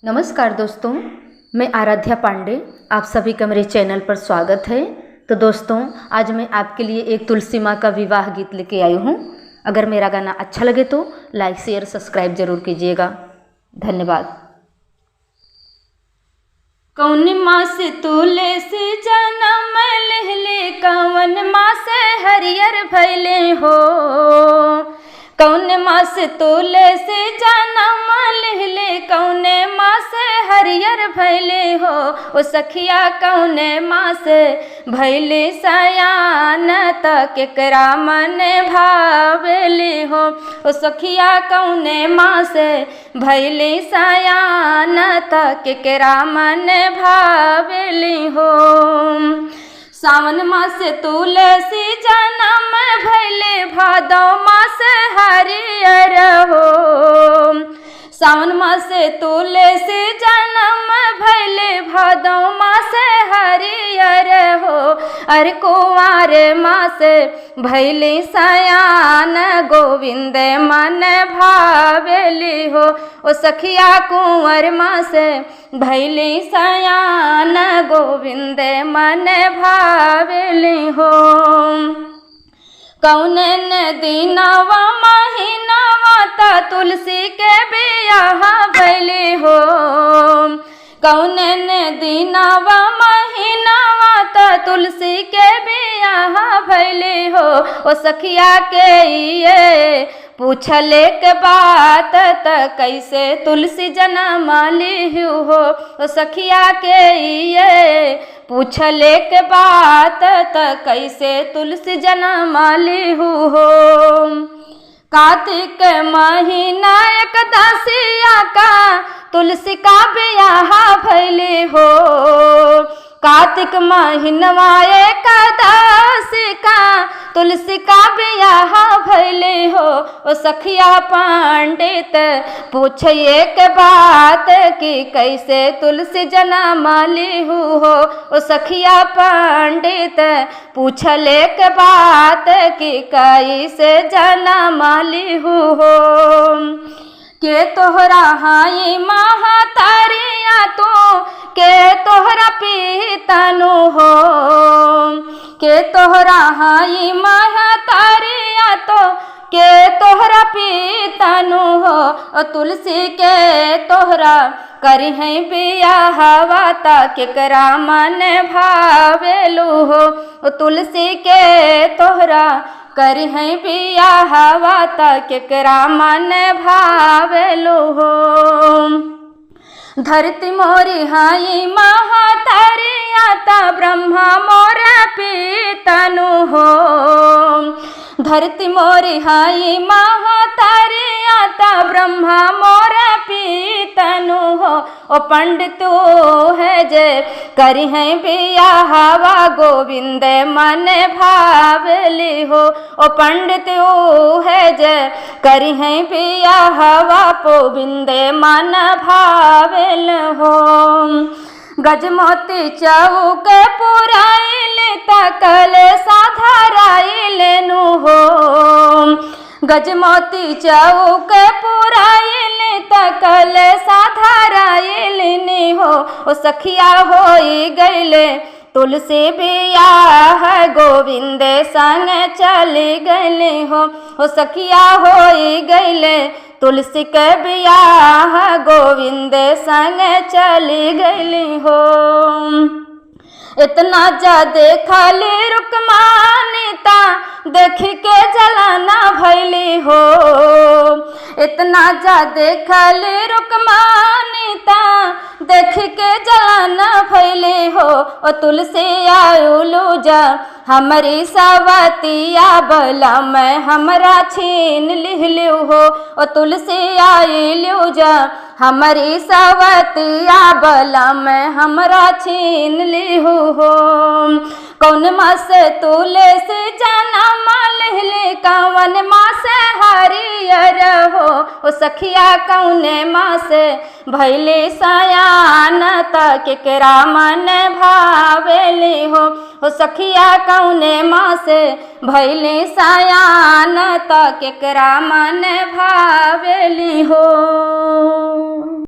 नमस्कार दोस्तों, मैं आराध्या पांडे, आप सभी का मेरे चैनल पर स्वागत है। तो दोस्तों, आज मैं आपके लिए एक तुलसी माँ का विवाह गीत लेके आई हूँ। अगर मेरा गाना अच्छा लगे तो लाइक शेयर सब्सक्राइब जरूर कीजिएगा। धन्यवाद। कौन माँ से तुलसी जनम लेले, कौन माँ से हरियर भैले हो। कौन माँ से तुलसी जनम लेले, कौन माँ से हरियर भैले हो। ओ सखिया कौन माँ से भैले सयान, त केकरा मन भावेले हो। ओ सखिया कौन माँ से भैले सयान, त केकरा मन भावेले हो। सावन मास तुलसी जनम भैले, भादो मास हरियर हो। सावन मास तुलसी जनम भैले, भादो मास हरियर हो। अरे कुंवार मास भैले सयान, गोविंद मन भावेली हो। ओ सखिया कुंवर मास भैले सयान, गोविंद मन भावेली हो। कौन दिनवा महीनावा, ता तुलसी के बियाह भैले हो। कौन दिनवा महीनावा, ता तुलसी के बियाह भैले हो। ओ सखिया के ये पूछले के बात, त कैसे तुलसी जनम लिहु हो। ओ सखिया के ये पूछले के बात, त कैसे तुलसी जनम लिहु हो। कार्तिक महीना एकदशिया का तुलसी का बियाह भैले हो। कार्तिक महीनवा एकदशी का तुलसी का बियाह भैले हो। ओ सखिया पंडित पूछिए के बात, कि कैसे तुलसी जनम लिहु हो। ओ सखिया पंडित पूछले के बात, कि कैसे जनम लिहु हो। के तोहरा हाई महातारिया तो, के तोहरा पीतनु हो। के तोहरा हाई महातारिया तो, के तोहरा पीतनु हो। ओ तुलसी के तोहरा करी है बियाहवा, ता केकरा मन भावेलु हो। ओ तुलसी के तोहरा करी है बियाहवा, ता केकरा मन भावेलु हो। धरती मोरी हाई महातारिया, ता ब्रह्मा मोर पीतनु हो। धरती मोरी हाई महातारिया, ता ब्रह्मा मोर पीतनु हो। ओ पंडित है जे करी है बियाहवा, गोविंद मन भावेली हो। ओ पंडित है जे करी है बियाहवा, गोविंद मन भावेल हो। गजमोती चौक पुराइले, तकल साधराइले नु हो। गजमोती चौक पुराइले, तकल साधराइले नी हो। ओ सखिया होई गईले तुलसी बियाह, गोविंद संग चली गईले हो। ओ सखिया होई गईले तुलसी के बियाह, गोविंद संग चली गईली हो। इतना ज्यादा खाली रुकमानिता, देख के जलाना भैली हो। इतना ज्यादा खाली रुकमानिता, देख के जलाना भैली हो। ओ तुलसी आयुलू जा हमारी सवतिया, बला मैं हमरा छीन लिहलू हो। ओ तुलसी आयुलू जा हमारी सवतिया, बला मैं हमरा छीन लिहू हो। कौन मास तुलसी जनम लेले, कौन मास हरियर हो। ओ सखिया कौन मास भैले सयान, त केकरा मन भावेले हो। ओ सखिया कौन मास भैले सयान, त केकरा मन भावेली हो।